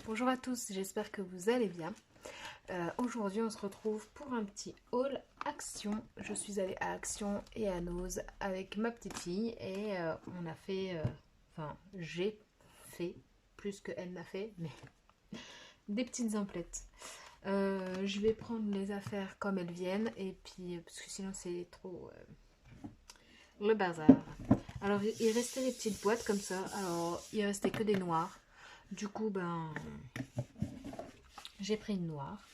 Bonjour à tous, j'espère que vous allez bien. Aujourd'hui on se retrouve pour un petit haul Action. Je suis allée à Action et à Nose avec ma petite fille et on a fait, j'ai fait plus que elle n'a fait, mais des petites emplettes. Je vais prendre les affaires comme elles viennent et puis parce que sinon c'est trop le bazar. Alors il restait des petites boîtes comme ça, alors il restait que des noirs. Du coup j'ai pris une noire.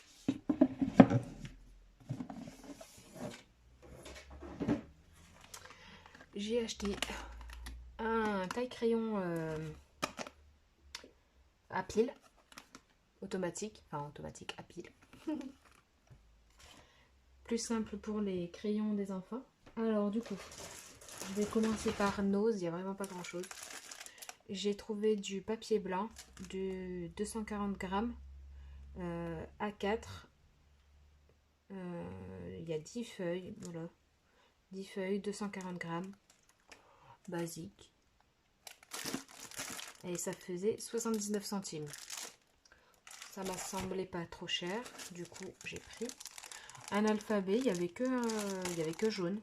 J'ai acheté un taille-crayon à pile, automatique, à pile. Plus simple pour les crayons des enfants. Alors du coup, je vais commencer par Nose, il n'y a vraiment pas grand chose. J'ai trouvé du papier blanc de 240 grammes A4. Il y a 10 feuilles, voilà. 10 feuilles, 240 grammes, basique. Et ça faisait 79 centimes. Ça m'a semblé pas trop cher, du coup j'ai pris un alphabet. Il y avait que jaune.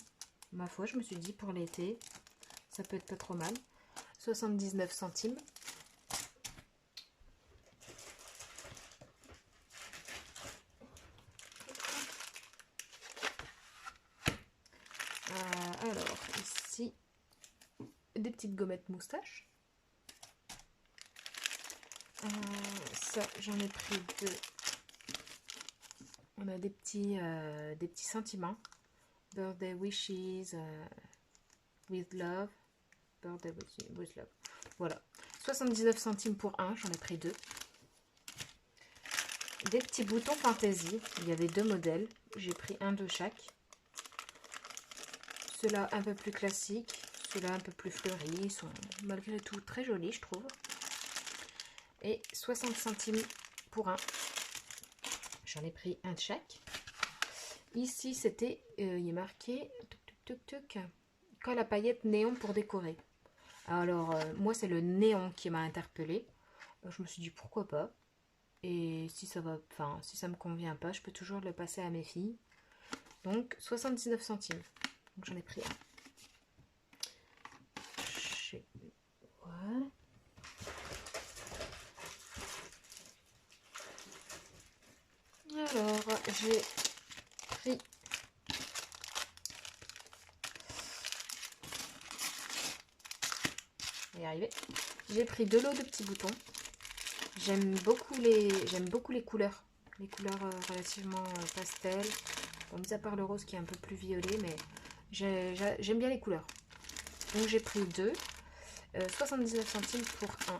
Ma foi, je me suis dit pour l'été, ça peut être pas trop mal. 79 centimes. Alors ici, des petites gommettes moustaches. Ça, j'en ai pris deux. On a des petits sentiments. Birthday wishes with love. Birthday with love. Voilà. 79 centimes pour un, j'en ai pris deux. Des petits boutons fantaisie. Il y avait deux modèles. J'ai pris un de chaque. Ceux-là un peu plus classiques. Ceux-là un peu plus fleuris. Ils sont malgré tout très jolis, je trouve. Et 60 centimes pour un. J'en ai pris un de chaque. Ici, c'était, il est marqué colle à paillettes néon pour décorer. Alors, moi, c'est le néon qui m'a interpellée. Je me suis dit pourquoi pas. Et si ça va, si ça me convient pas, je peux toujours le passer à mes filles. Donc, 79 centimes. Donc, j'en ai pris un. Voilà. Alors, j'ai pris j'ai pris deux lots de petits boutons. J'aime beaucoup les couleurs. Les couleurs relativement pastel. Bon, mis à part le rose qui est un peu plus violet, mais j'aime bien les couleurs. Donc j'ai pris deux. 79 centimes pour un.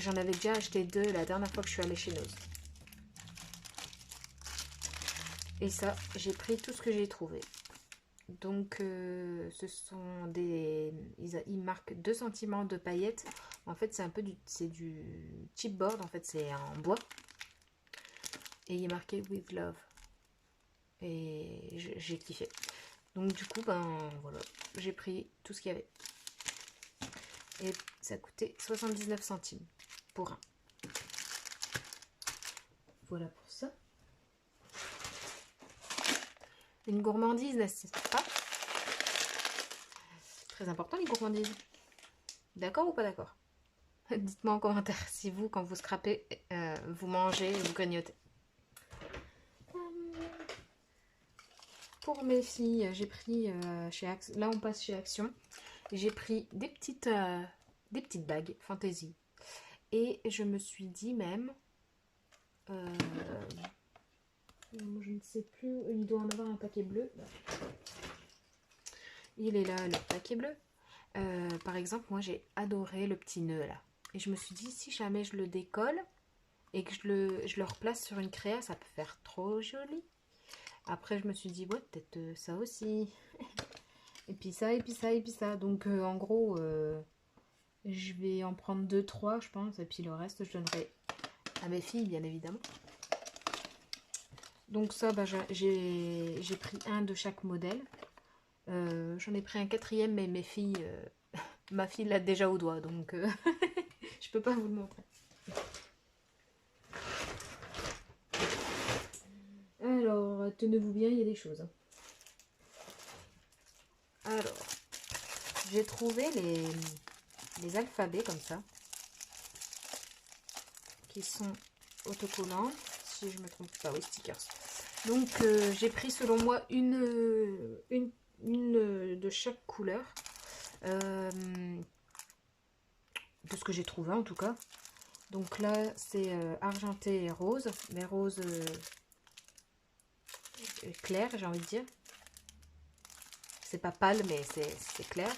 J'en avais déjà acheté deux la dernière fois que je suis allée chez Nose. Et ça, j'ai pris tout ce que j'ai trouvé. Donc ce sont des... Ils marquent 2 cm de paillettes. En fait, c'est un peu du chipboard. En fait, c'est en bois. Et il est marqué with love. Et j'ai kiffé. Donc du coup, voilà. J'ai pris tout ce qu'il y avait. Et ça coûtait 79 centimes pour un. Voilà pour ça. Une gourmandise, n'est-ce pas? Très important les gourmandises. D'accord ou pas d'accord? Dites-moi en commentaire si vous, quand vous scrapez, vous mangez ou vous grignotez. Pour mes filles, j'ai pris chez Action. Là, on passe chez Action. J'ai pris des petites bagues fantaisie. Et je me suis dit même, je ne sais plus, il doit en avoir un paquet bleu. Il est là, le paquet bleu. Par exemple, moi, j'ai adoré le petit nœud là. Et je me suis dit, si jamais je le décolle et que je le replace sur une créa, ça peut faire trop joli. Après, je me suis dit, ouais, peut-être ça aussi. Et puis ça, et puis ça, et puis ça. Donc, en gros, je vais en prendre 2-3, je pense. Et puis le reste, je donnerai à mes filles, bien évidemment. Donc ça, j'ai pris un de chaque modèle. J'en ai pris un quatrième, mais mes filles... ma fille l'a déjà au doigt, donc je peux pas vous le montrer. tenez-vous bien, il y a des choses. Alors, j'ai trouvé les alphabets comme ça, qui sont autocollants, si je me trompe pas, oui, stickers. Donc, j'ai pris selon moi une de chaque couleur, de ce que j'ai trouvé en tout cas. Donc là, c'est argenté et rose, mais rose clair, j'ai envie de dire. C'est pas pâle, mais c'est clair.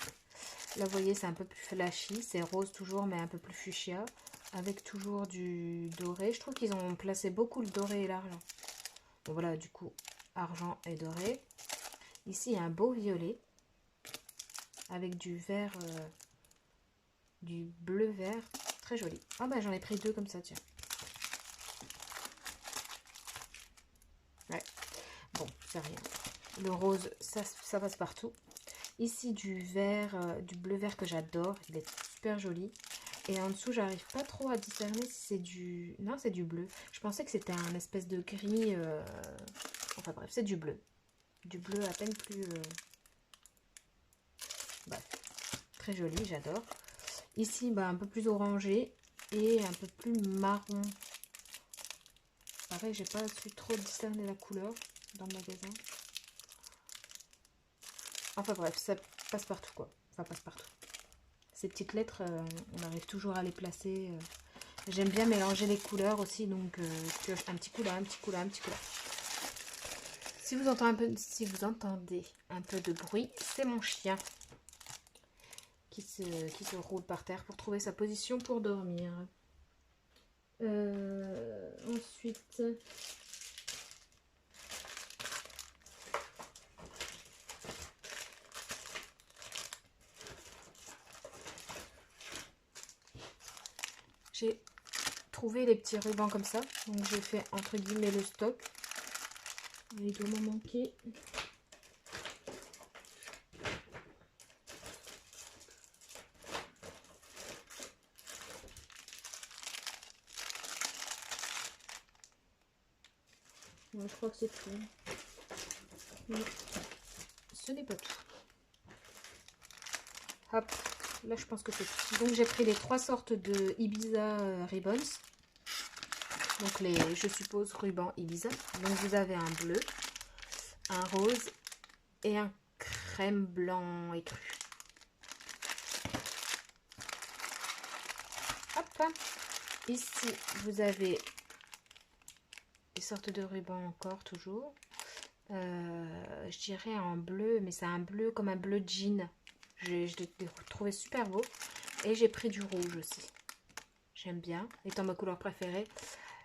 Là, vous voyez, c'est un peu plus flashy. C'est rose toujours, mais un peu plus fuchsia. Avec toujours du doré. Je trouve qu'ils ont placé beaucoup le doré et l'argent. Bon, voilà, du coup, argent et doré. Ici, il y a un beau violet. Avec du vert, du bleu-vert. Très joli. Ah bah, j'en ai pris deux comme ça, tiens. Ouais. Bon, c'est rien. Le rose, ça passe partout. Ici, du vert, du bleu vert que j'adore. Il est super joli. Et en dessous, j'arrive pas trop à discerner si c'est du... Non, c'est du bleu. Je pensais que c'était un espèce de gris... Enfin bref, c'est du bleu. Du bleu à peine plus... Bref, très joli, j'adore. Ici, bah, un peu plus orangé et un peu plus marron. Pareil, j'ai pas su trop discerner la couleur dans le magasin. Enfin bref, ça passe partout quoi. Enfin, passe partout. Ces petites lettres, on arrive toujours à les placer. J'aime bien mélanger les couleurs aussi, donc pioche un petit coup là, un petit coup là, un petit coup là. Si vous entendez un peu de bruit, c'est mon chien qui se roule par terre pour trouver sa position pour dormir. Ensuite, j'ai trouvé les petits rubans comme ça, donc j'ai fait entre guillemets le stock. Il doit m'en manquer. Ouais, je crois que c'est tout. Mais ce n'est pas tout. Hop, là je pense que c'est tout. Donc j'ai pris les 3 sortes de Ibiza Ribbons. Donc les, je suppose, rubans Ibiza. Donc vous avez un bleu, un rose et un crème blanc écru. Hop, ici vous avez des sortes de rubans encore toujours. Je dirais en bleu, mais c'est un bleu comme un bleu jean. Je l'ai trouvé super beau. Et j'ai pris du rouge aussi. J'aime bien, étant ma couleur préférée,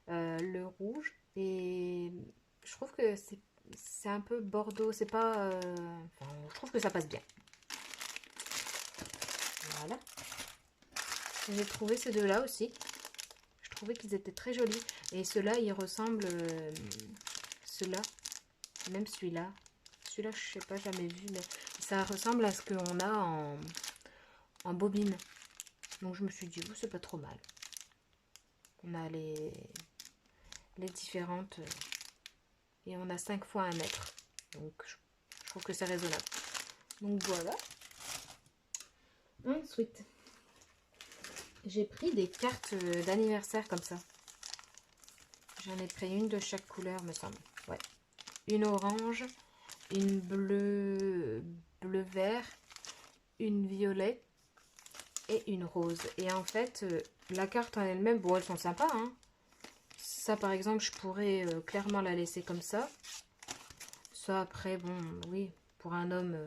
le rouge. Et je trouve que c'est un peu bordeaux. C'est pas... enfin, je trouve que ça passe bien. Voilà. J'ai trouvé ces deux-là aussi. Je trouvais qu'ils étaient très jolis. Et ceux-là, ils ressemblent... ceux-là. Même celui-là. Celui-là, je sais pas, jamais vu, mais ça ressemble à ce qu'on a en bobine. Donc je me suis dit, c'est pas trop mal. On a les différentes et on a 5 fois 1 mètre. Donc je trouve que c'est raisonnable. Donc voilà. Ensuite, j'ai pris des cartes d'anniversaire comme ça. J'en ai pris une de chaque couleur, me semble. Ouais. Une orange, une bleu vert, une violette et une rose. Et en fait, la carte en elle-même, bon, elles sont sympas, hein. Ça, par exemple, je pourrais clairement la laisser comme ça. Ça, après, bon, oui, pour un homme,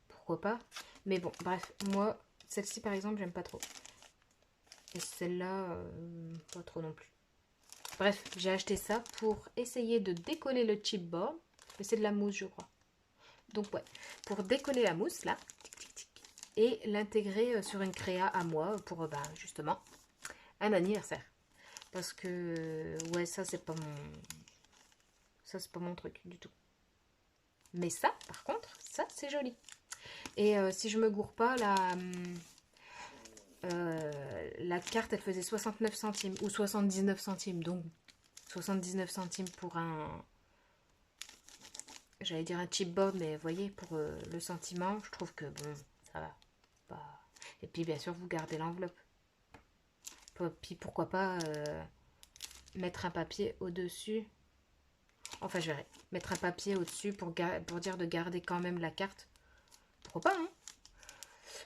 pourquoi pas. Mais bon, bref, moi, celle-ci, par exemple, j'aime pas trop. Et celle-là, pas trop non plus. Bref, j'ai acheté ça pour essayer de décoller le chipboard. Mais c'est de la mousse, je crois. Donc, ouais, pour décoller la mousse, là, tic, tic, tic, et l'intégrer sur une créa à moi pour, justement, un anniversaire. Parce que, ouais, ça, c'est pas mon... Ça, c'est pas mon truc du tout. Mais ça, par contre, ça, c'est joli. Et si je me gourre pas, la carte, elle faisait 69 centimes ou 79 centimes. Donc, 79 centimes pour un j'allais dire un chipboard, mais vous voyez, pour le sentiment, je trouve que bon, ça va. Pas... Et puis bien sûr, vous gardez l'enveloppe. Puis pourquoi pas mettre un papier au-dessus. Enfin, je verrai. Mettre un papier au-dessus pour dire de garder quand même la carte. Pourquoi pas, hein?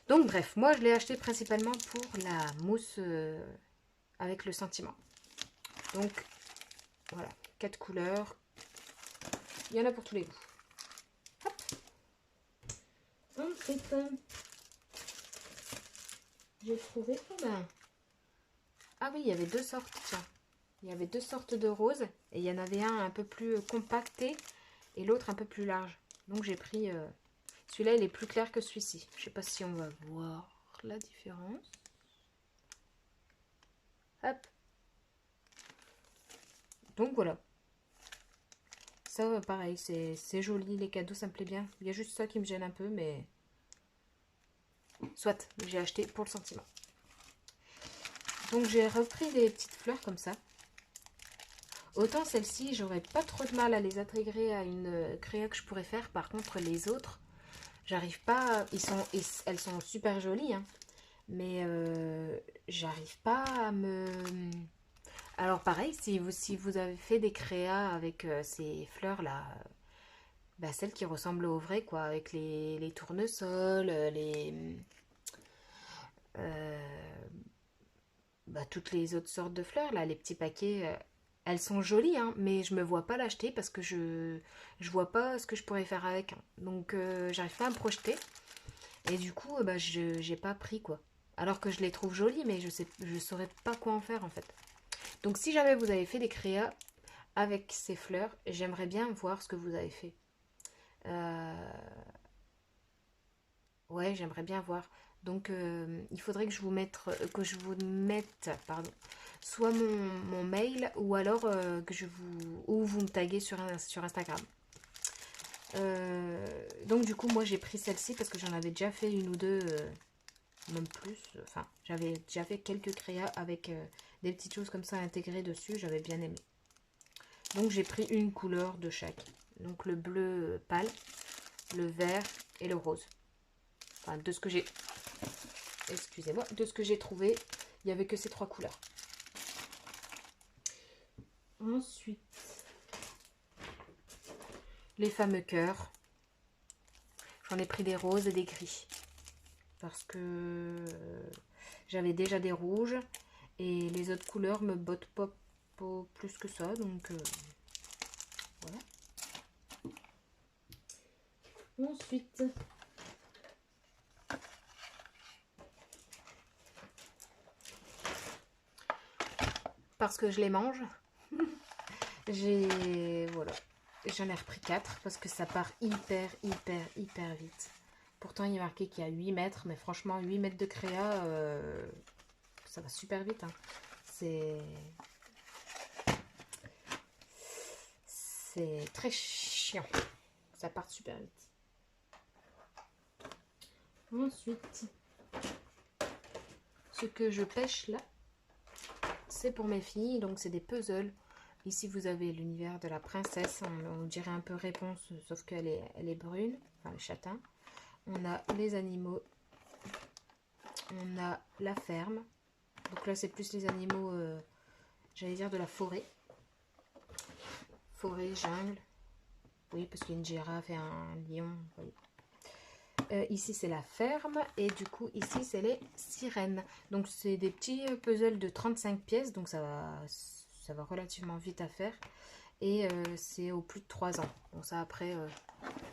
Donc bref, moi je l'ai acheté principalement pour la mousse avec le sentiment. Donc voilà, 4 couleurs. Il y en a pour tous les goûts. Hop. Ensuite, j'ai trouvé... Oh ben. Ah oui, il y avait 2 sortes, tiens. Il y avait 2 sortes de roses. Et il y en avait un peu plus compacté et l'autre un peu plus large. Donc j'ai pris... celui-là, il est plus clair que celui-ci. Je ne sais pas si on va voir la différence. Hop. Donc voilà. Ça, pareil, c'est joli. Les cadeaux, ça me plaît bien. Il y a juste ça qui me gêne un peu, mais... Soit, j'ai acheté pour le sentiment. Donc j'ai repris des petites fleurs comme ça. Autant celles-ci, j'aurais pas trop de mal à les intégrer à une créa que je pourrais faire. Par contre, les autres, j'arrive pas... Elles sont super jolies, hein. Mais j'arrive pas à me... Alors pareil, si vous avez fait des créas avec ces fleurs-là, bah, celles qui ressemblent au vrai, quoi, avec les tournesols, toutes les autres sortes de fleurs, là, les petits paquets, elles sont jolies, hein, mais je me vois pas l'acheter parce que je vois pas ce que je pourrais faire avec. Hein. Donc j'arrive pas à me projeter. Et du coup, j'ai pas pris, quoi. Alors que je les trouve jolies, mais je saurais pas quoi en faire, en fait. Donc si jamais vous avez fait des créas avec ces fleurs, j'aimerais bien voir ce que vous avez fait. Ouais, j'aimerais bien voir. Donc il faudrait que je vous mette, pardon, soit mon mail ou alors ou vous me taguez sur Instagram. Donc du coup moi j'ai pris celle-ci parce que j'en avais déjà fait une ou deux, même plus. Enfin j'avais déjà fait quelques créas avec des petites choses comme ça intégrées dessus, j'avais bien aimé. Donc j'ai pris une couleur de chaque. Donc le bleu pâle, le vert et le rose. Enfin de ce que j'ai... Excusez-moi, de ce que j'ai trouvé, il n'y avait que ces 3 couleurs. Ensuite, les fameux cœurs. J'en ai pris des roses et des gris. Parce que j'avais déjà des rouges. Et les autres couleurs me bottent pas plus que ça. Donc voilà. Ensuite, parce que je les mange, voilà. J'en ai repris 4 parce que ça part hyper vite. Pourtant, il est marqué qu'il y a 8 mètres, mais franchement, 8 mètres de créa, ça va super vite. Hein. C'est très chiant. Ça part super vite. Ensuite, ce que je pêche là, c'est pour mes filles. Donc, c'est des puzzles. Ici, vous avez l'univers de la princesse. On dirait un peu réponse, sauf qu'elle est brune. Enfin, le châtain. On a les animaux. On a la ferme. Donc là, c'est plus les animaux, j'allais dire, de la forêt. Forêt, jungle. Oui, parce qu'il y a une girafe et un lion. Oui. Ici, c'est la ferme. Et du coup, ici, c'est les sirènes. Donc, c'est des petits puzzles de 35 pièces. Donc, ça va relativement vite à faire. Et c'est au plus de 3 ans. Bon, ça, après,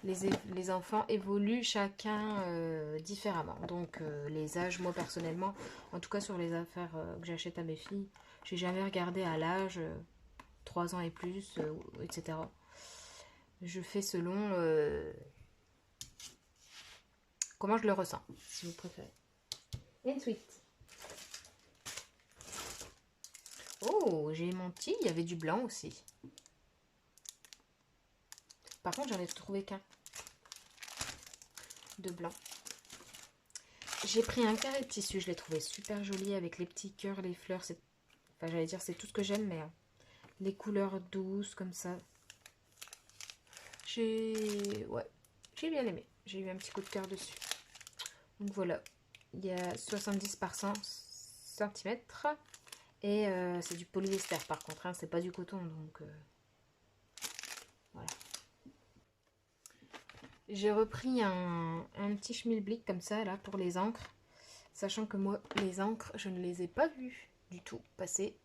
les enfants évoluent chacun différemment. Donc, les âges, moi, personnellement, en tout cas, sur les affaires que j'achète à mes filles, j'ai jamais regardé à l'âge 3 ans et plus, etc. Je fais selon comment je le ressens, si vous préférez. Ensuite. Oh, j'ai menti, il y avait du blanc aussi. Par contre, j'en ai trouvé qu'un de blanc. J'ai pris un carré de tissu, je l'ai trouvé super joli avec les petits cœurs, les fleurs. Enfin, j'allais dire, c'est tout ce que j'aime, mais les couleurs douces comme ça. Ouais, j'ai bien aimé. J'ai eu un petit coup de cœur dessus. Donc voilà, il y a 70 par 100 cm. Et c'est du polyester par contre, hein, c'est pas du coton. Donc voilà. J'ai repris un petit schmilblick comme ça là pour les encres. Sachant que moi, les encres, je ne les ai pas vues du tout passer.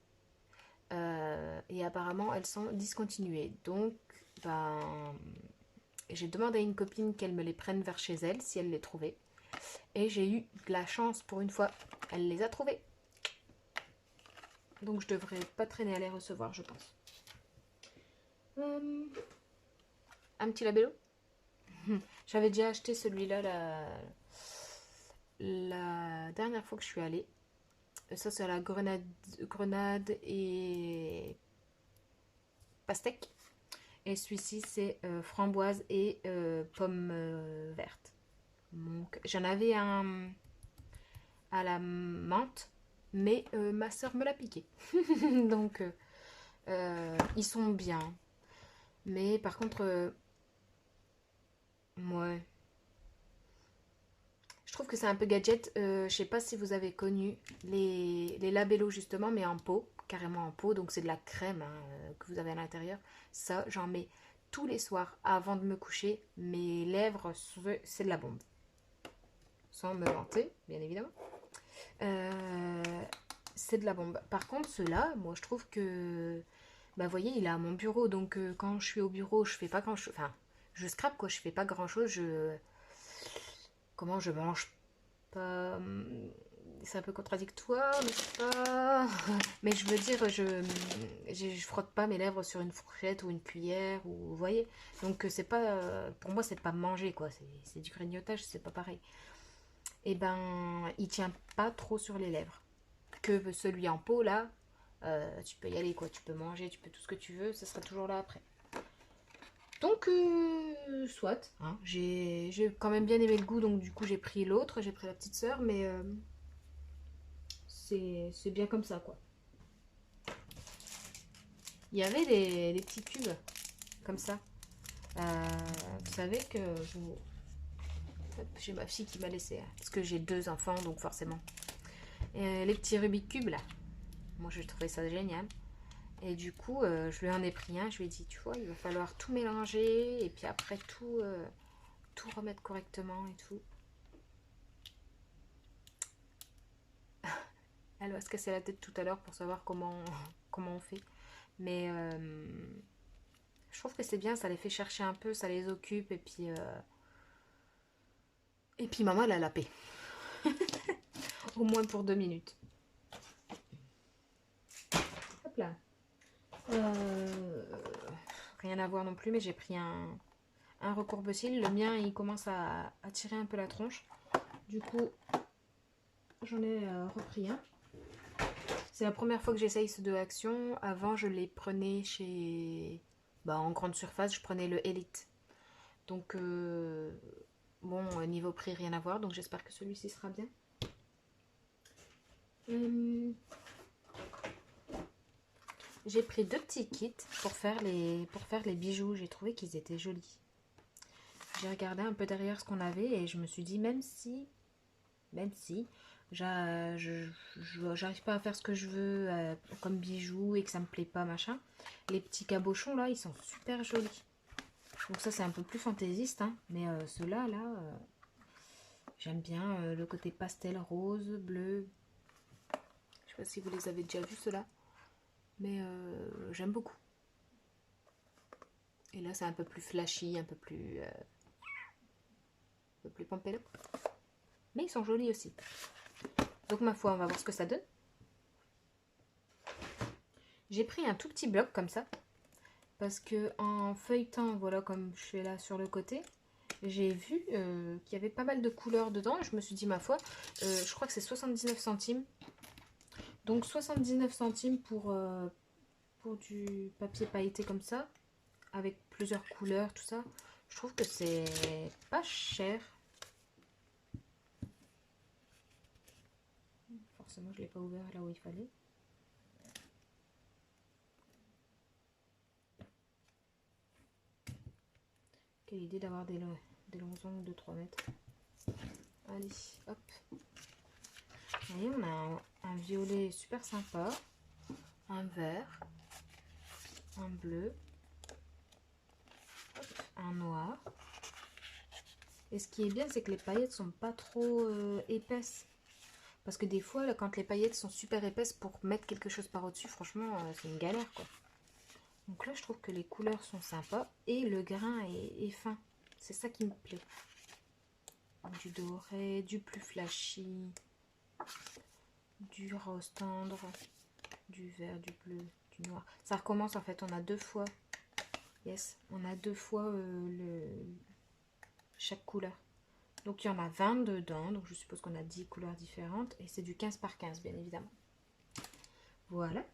Et apparemment, elles sont discontinuées. Donc, ben, j'ai demandé à une copine qu'elle me les prenne vers chez elle, si elle les trouvait. Et j'ai eu de la chance pour une fois. Elle les a trouvées. Donc, je devrais pas traîner à les recevoir, je pense. Un petit labello. J'avais déjà acheté celui-là la dernière fois que je suis allée. Ça, c'est la grenade et pastèque. Et celui-ci, c'est framboise et pomme verte. Donc, j'en avais un à la menthe, mais ma soeur me l'a piqué. Donc, ils sont bien. Mais par contre, ouais. Je trouve que c'est un peu gadget. Je sais pas si vous avez connu les labellos justement, mais en pot, carrément en pot. Donc c'est de la crème hein, que vous avez à l'intérieur. Ça, j'en mets tous les soirs avant de me coucher. Mes lèvres, c'est de la bombe. Sans me vanter, bien évidemment. C'est de la bombe. Par contre, ceux-là, moi je trouve que... Bah vous voyez, il est à mon bureau. Donc quand je suis au bureau, je fais pas grand-chose. Enfin, je scrape quoi, je fais pas grand-chose. Comment je mange pas... C'est un peu contradictoire, n'est-ce pas? Mais je veux dire, je frotte pas mes lèvres sur une fourchette ou une cuillère, ou vous voyez. Donc c'est pas... Pour moi, c'est pas manger, quoi. C'est du grignotage, c'est pas pareil. Et ben, il tient pas trop sur les lèvres. Que celui en pot, là, tu peux y aller, quoi. Tu peux manger, tu peux tout ce que tu veux, ça sera toujours là après. Donc, soit. Hein, j'ai quand même bien aimé le goût, donc du coup, j'ai pris l'autre, j'ai pris la petite sœur, mais c'est bien comme ça, quoi. Il y avait des petits cubes, comme ça. Vous savez que j'ai ma fille qui m'a laissé, hein, parce que j'ai 2 enfants, donc forcément. Les petits Rubik's Cube, là. Moi, je trouvais ça génial. Et du coup, je lui en ai pris un. Je lui ai dit, tu vois, il va falloir tout mélanger. Et puis après, tout remettre correctement et tout. Elle va se casser la tête tout à l'heure pour savoir comment on fait. Mais je trouve que c'est bien. Ça les fait chercher un peu. Ça les occupe. Et puis maman, elle a la paix. Au moins pour 2 minutes. Hop là. Rien à voir non plus, mais j'ai pris un recourbe-cils. Le mien, il commence à tirer un peu la tronche. Du coup, j'en ai repris un. C'est la première fois que j'essaye ce 2 actions. Avant, je les prenais chez... en grande surface, je prenais le Elite. Donc, bon, niveau prix, rien à voir. Donc, j'espère que celui-ci sera bien. J'ai pris 2 petits kits pour faire les bijoux. J'ai trouvé qu'ils étaient jolis. J'ai regardé un peu derrière ce qu'on avait et je me suis dit, même si j'arrive pas à faire ce que je veux comme bijoux et que ça me plaît pas, machin, les petits cabochons là, ils sont super jolis. Donc ça, c'est un peu plus fantaisiste, hein, mais ceux-là, là, j'aime bien le côté pastel, rose, bleu. Je sais pas si vous les avez déjà vus, ceux-là, mais j'aime beaucoup. Et là, c'est un peu plus flashy, un peu plus pompélo. Mais ils sont jolis aussi. Donc ma foi, on va voir ce que ça donne. J'ai pris un tout petit bloc comme ça. Parce que en feuilletant, voilà, comme je fais là sur le côté, j'ai vu qu'il y avait pas mal de couleurs dedans. Je me suis dit, ma foi, je crois que c'est 79 centimes. Donc 79 centimes pour du papier pailleté comme ça, avec plusieurs couleurs, tout ça. Je trouve que c'est pas cher. Forcément, je ne l'ai pas ouvert là où il fallait. Quelle idée d'avoir des longs ongles de 3 mètres. Allez, hop. Vous voyez, on a un violet super sympa, un vert, un bleu, hop, un noir. Et ce qui est bien, c'est que les paillettes sont pas trop épaisses. Parce que des fois, là, quand les paillettes sont super épaisses, pour mettre quelque chose par au-dessus, franchement, c'est une galère, quoi. Donc là, je trouve que les couleurs sont sympas et le grain est fin. C'est ça qui me plaît. Du doré, du plus flashy, du rose tendre, du vert, du bleu, du noir. Ça recommence en fait, on a 2 fois. Yes, on a 2 fois chaque couleur. Donc il y en a 20 dedans, donc je suppose qu'on a 10 couleurs différentes. Et c'est du 15 par 15 bien évidemment. Voilà.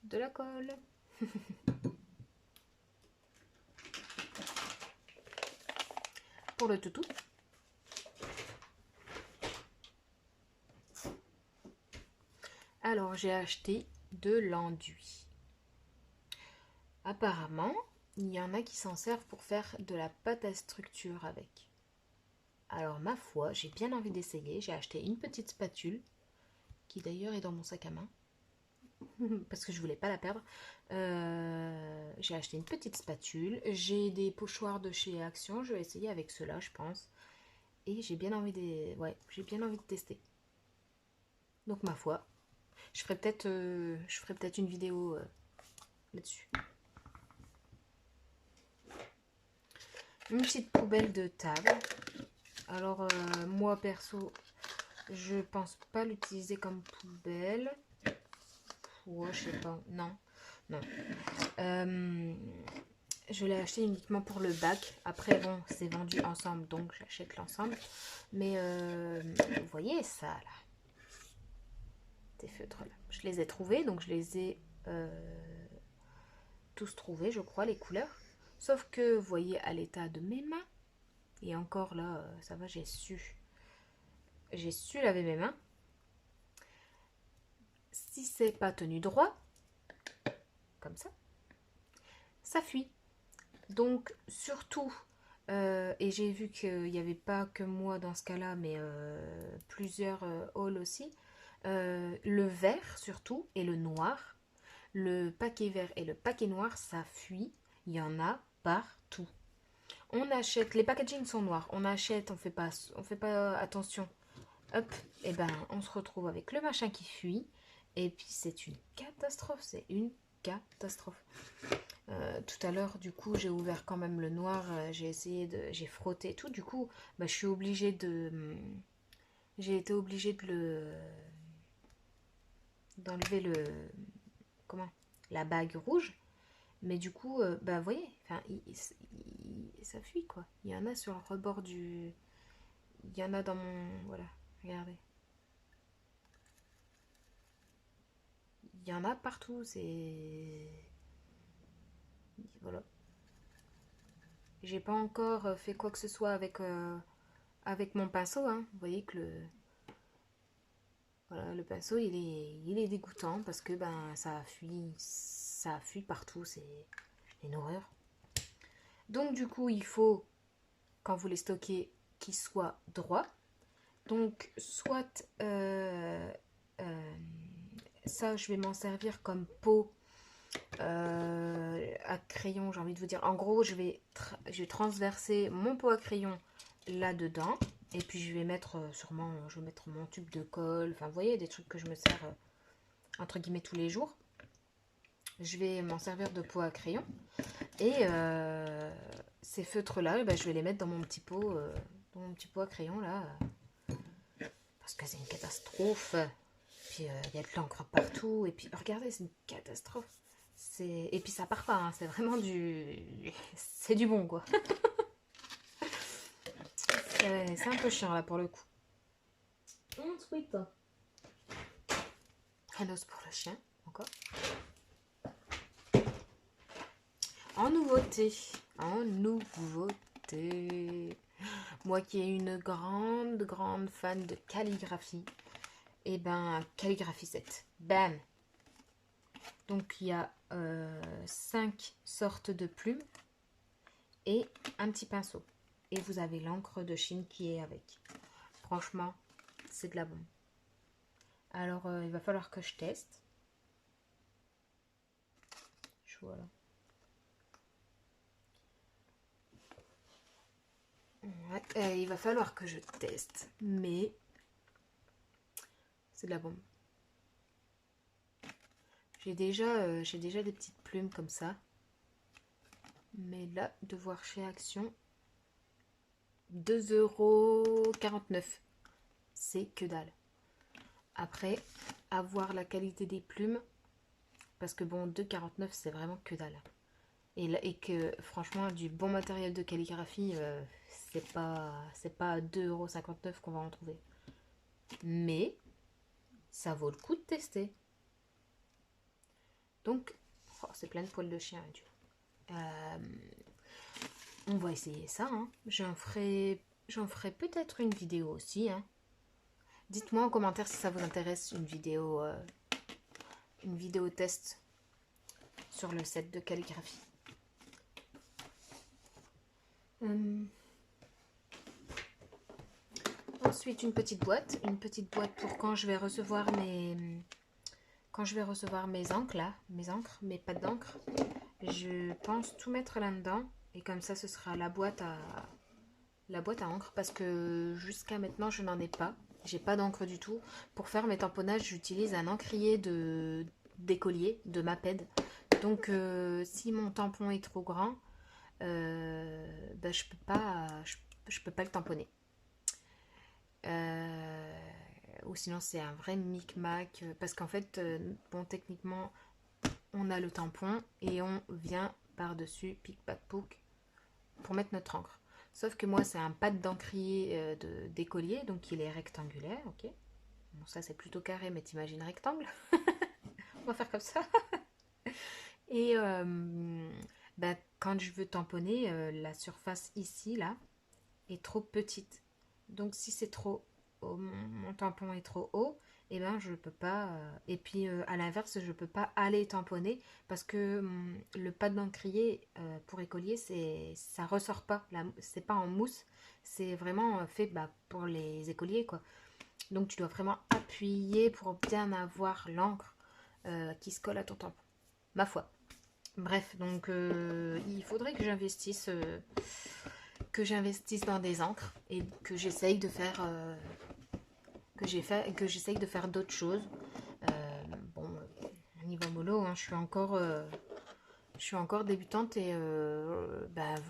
De la colle. Pour le toutou. Alors j'ai acheté de l'enduit. Apparemment, il y en a qui s'en servent pour faire de la pâte à structure avec. Alors ma foi, j'ai bien envie d'essayer. J'ai acheté une petite spatule, qui d'ailleurs est dans mon sac à main, parce que je voulais pas la perdre. J'ai acheté une petite spatule. J'ai des pochoirs de chez Action. Je vais essayer avec ceux-là, je pense. Et j'ai bien envie j'ai bien envie de tester. Donc ma foi, je ferai peut-être une vidéo là-dessus. Une petite poubelle de table. Alors moi perso, je pense pas l'utiliser comme poubelle. Ouais, je sais pas. Non. Je l'ai acheté uniquement pour le bac. Après, bon, c'est vendu ensemble, donc j'achète l'ensemble. Mais vous voyez ça, là. Ces feutres-là. Je les ai trouvés, donc je les ai tous trouvés, je crois, les couleurs. Sauf que, vous voyez, à l'état de mes mains, et encore là, ça va, j'ai su laver mes mains. Si c'est pas tenu droit, comme ça fuit. Donc surtout, et j'ai vu qu'il n'y avait pas que moi dans ce cas-là, mais plusieurs hauls aussi, le vert surtout et le noir, le paquet vert et le paquet noir, ça fuit, il y en a partout. On achète, les packagings sont noirs, on achète, on fait pas attention, hop, et ben on se retrouve avec le machin qui fuit, et puis c'est une catastrophe, c'est une catastrophe. Tout à l'heure, du coup, j'ai ouvert quand même le noir, j'ai frotté et tout, du coup, bah, j'ai été obligée d'enlever la bague rouge, mais du coup, bah, vous voyez, enfin, ça fuit, quoi. Il y en a sur le rebord il y en a dans voilà, regardez. Il y en a partout, voilà. J'ai pas encore fait quoi que ce soit avec mon pinceau, hein. Vous voyez que le pinceau il est dégoûtant parce que ben ça fuit partout, c'est une horreur. Donc du coup il faut, quand vous les stockez, qu'ils soient droits. Donc soit ça je vais m'en servir comme pot à crayon, j'ai envie de vous dire. En gros je vais transverser mon pot à crayon là-dedans. Et puis je vais mettre sûrement, je vais mettre mon tube de colle. Enfin vous voyez, des trucs que je me sers entre guillemets tous les jours. Je vais m'en servir de pot à crayon. Et ces feutres-là, je vais les mettre dans mon petit pot à crayon là. Parce que c'est une catastrophe. Puis il y a de l'encre partout. Et puis regardez, c'est une catastrophe. Et puis ça part pas, hein, c'est vraiment c'est du bon quoi. C'est un peu chiant là pour le coup. Sweet. Un os pour le chien, encore. En nouveauté. Moi qui ai une grande fan de calligraphie. Et ben, calligraphie 7. Bam. Donc il y a 5 sortes de plumes et un petit pinceau. Et vous avez l'encre de Chine qui est avec. Franchement, c'est de la bombe. Alors il va falloir que je teste. Voilà. Ouais, il va falloir que je teste, mais c'est de la bombe. J'ai déjà des petites plumes comme ça, mais là, de voir chez Action, 2,49 €, c'est que dalle. Après, à voir la qualité des plumes, parce que bon, 2,49 € c'est vraiment que dalle. Et que franchement, du bon matériel de calligraphie, c'est pas 2,59 € qu'on va en trouver. Mais ça vaut le coup de tester. Donc, oh, c'est plein de poils de chien. On va essayer ça. Hein. J'en ferai peut-être une vidéo aussi. Hein. Dites-moi en commentaire si ça vous intéresse une vidéo test sur le set de calligraphie. Ensuite, une petite boîte pour quand je vais recevoir mes encres là, mes pattes d'encre. Je pense tout mettre là-dedans et comme ça, ce sera la boîte à encre parce que jusqu'à maintenant, je n'en ai pas. J'ai pas d'encre du tout. Pour faire mes tamponnages, j'utilise un encrier d'écolier, de Maped. Donc, si mon tampon est trop grand, ben, je peux pas le tamponner. Ou sinon c'est un vrai micmac parce qu'en fait bon, techniquement on a le tampon et on vient par dessus pic pac pouc pour mettre notre encre, sauf que moi c'est un pad d'encrier d'écolier, donc il est rectangulaire. Ok, bon, ça c'est plutôt carré, mais t'imagines rectangle. On va faire comme ça. Et ben, quand je veux tamponner, la surface ici là est trop petite, donc si c'est trop mon tampon est trop haut, et ben je peux pas. Et puis à l'inverse, je peux pas aller tamponner parce que le pad d'encrier pour écolier, ça ressort pas. C'est pas en mousse, c'est vraiment fait pour les écoliers quoi. Donc tu dois vraiment appuyer pour bien avoir l'encre qui se colle à ton tampon. Ma foi. Bref, donc il faudrait que j'investisse dans des encres et que j'essaye de faire j'essaye de faire d'autres choses. Bon, niveau mollo, hein, je suis encore débutante et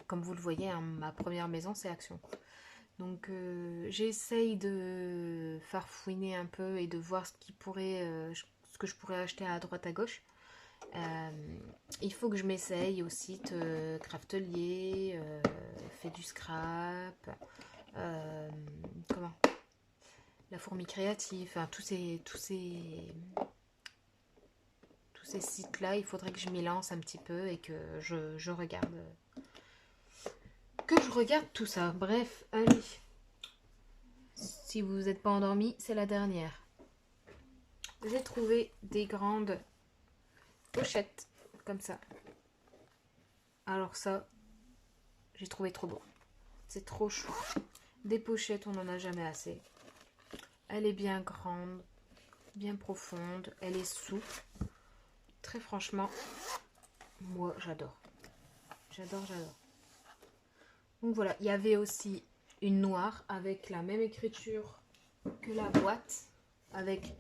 comme vous le voyez, hein, ma première maison c'est Action. Donc j'essaye de farfouiner un peu et de voir ce que je pourrais acheter à droite à gauche. Il faut que je m'essaye au site Craftelier, fait du scrap, comment, la fourmi créative, enfin tous ces sites là, il faudrait que je m'y lance un petit peu et que je regarde tout ça. Bref, allez, si vous n'êtes pas endormi, c'est la dernière. J'ai trouvé des grandes pochettes comme ça. Alors ça, j'ai trouvé trop beau. C'est trop chou. Des pochettes, on n'en a jamais assez. Elle est bien grande, bien profonde, elle est souple. Très franchement, moi j'adore. J'adore. Donc voilà, il y avait aussi une noire avec la même écriture que la boîte, avec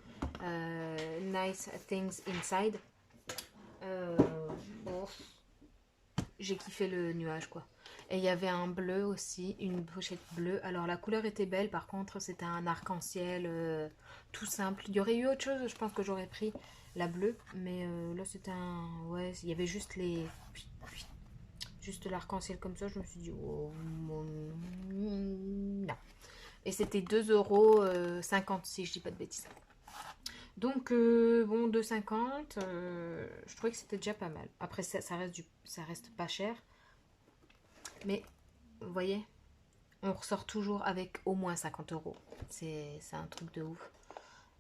Nice Things Inside. Bon, j'ai kiffé le nuage quoi. Et il y avait un bleu aussi, une pochette bleue. Alors la couleur était belle, par contre c'était un arc-en-ciel tout simple. Il y aurait eu autre chose, je pense que j'aurais pris la bleue, mais là c'était un... Ouais, il y avait juste l'arc-en-ciel comme ça, je me suis dit oh non. Et c'était 2,50 € si je dis pas de bêtises. Donc bon, 2,50 €, je trouvais que c'était déjà pas mal. Après ça reste pas cher. Mais vous voyez, on ressort toujours avec au moins 50 €. C'est un truc de ouf.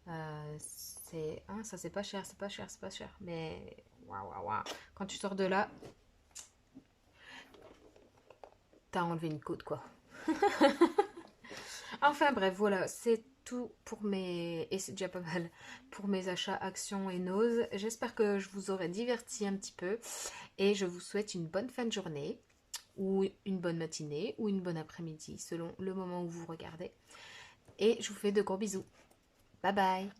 Ça c'est pas cher, c'est pas cher, c'est pas cher. Mais waouh, waouh, waouh. Quand tu sors de là, t'as enlevé une côte quoi. Enfin bref, voilà, c'est tout pour mes... Et c'est déjà pas mal pour mes achats, actions et noses. J'espère que je vous aurai diverti un petit peu. Et je vous souhaite une bonne fin de journée, ou une bonne matinée, ou une bonne après-midi, selon le moment où vous regardez. Et je vous fais de gros bisous. Bye bye.